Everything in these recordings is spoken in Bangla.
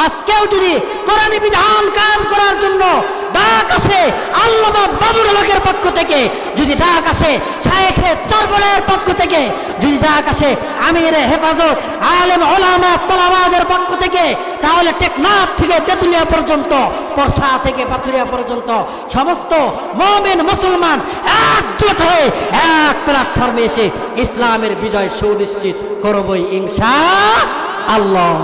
আজকেও যদি কোরআনী বিধান কায়েম করার জন্য ডাক আসে আল্লামা বাবুল হকের পক্ষ থেকে, যদি ডাক আসে শায়েখে চরবনের পক্ষ থেকে, যদি ডাক আসে আমিরে হেফাজত আলেম ওলামা তোলাবাদের পক্ষ থেকে, তাহলে টেকনাফ থেকে তেতুলিয়া পর্যন্ত, পরশা থেকে পাথুরিয়া পর্যন্ত সমস্ত মুমিন মুসলমান একজোট হয়ে এক প্ল্যাটফর্মে এসে ইসলামের বিজয় সুনিশ্চিত করবই ইনশাআল্লাহ।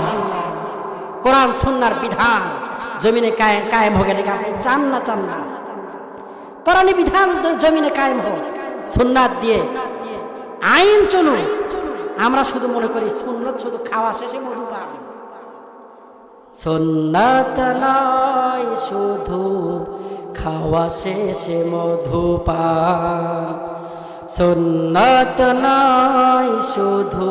কোরআন সুন্নাহর বিধান জমিনে কায়েম হোক, এটাকে আপনি চান না চান না? কোরআনী বিধান জমিনে কায়েম হোক, সুন্নাত দিয়ে আইন চলুন। আমরা শুধু মনে করি সুন্নত শুধু খাওয়া শেষে মধু পান। সুন্নাত নয় শুধু খাওয়া শেষে মধু পান, সুন্নাত নয় শুধু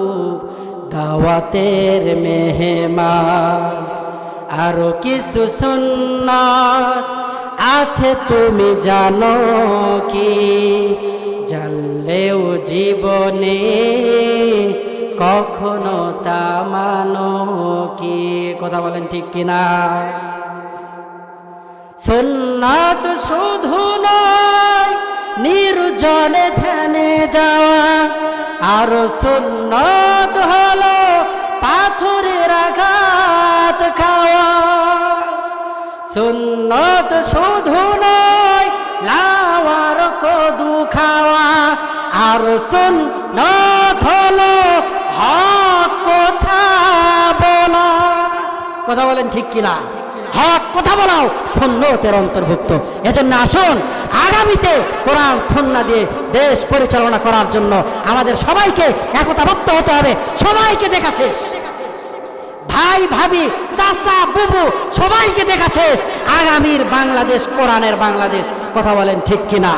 দাওয়াতের মেহমান, আরো কিছু সুন্নাত আছে তুমি জানো কি? জানলেও জীবনে কখনো তা মানো কি? কথা বলেন ঠিক কিনা? সুন্নাত শুধু নয় নির্জনে ধ্যানে যাওয়া, আর সুন্নাত হলো পাথরের আঘাত খাওয়া। সুন্নাত শুধু নয় লাওয়ার কদু খাওয়া, আর সুন্নাত হলো হক কথা বলা। কথা বলেন ঠিক কিনা? হক কথা বলাও সুন্নতের অন্তর্ভুক্ত। এজন্য আসুন আগামীতে কোরআন সুন্নাহ দিয়ে দেশ পরিচালনা করার জন্য আমাদের সবাইকে একতাবদ্ধ হতে হবে। সবাইকে দেখা শেষ, ভাই ভাবি চাচা বুবু সবাইকে দেখা শেষ। আগামীর বাংলাদেশ কোরআনের বাংলাদেশ। কথা বলেন ঠিক কিনা?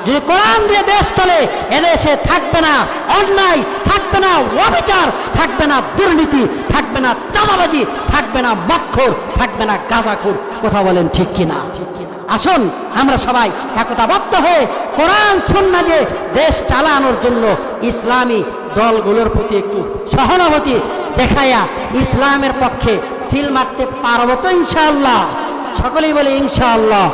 যদি কোরআন দিয়ে দেশ চলে, এদেশে থাকবে না অন্যায়, থাকবে না অবিচার, থাকবে না দুর্নীতি, থাকবে না চাঁদাবাজি, থাকবে না মক্খর, থাকবে না গাঁজাখোর। কথা বলেন ঠিক কিনা? আসুন আমরা সবাই একতাবদ্ধ হয়ে কোরআন সুন্নাহ দিয়ে দেশ চালানোর জন্য ইসলামী দলগুলোর প্রতি একটু সহানুভূতি দেখাইয়া ইসলামের পক্ষে সিল মারতে পারবো তো ইনশাআল্লাহ? সকলেই বলে ইনশাআল্লাহ।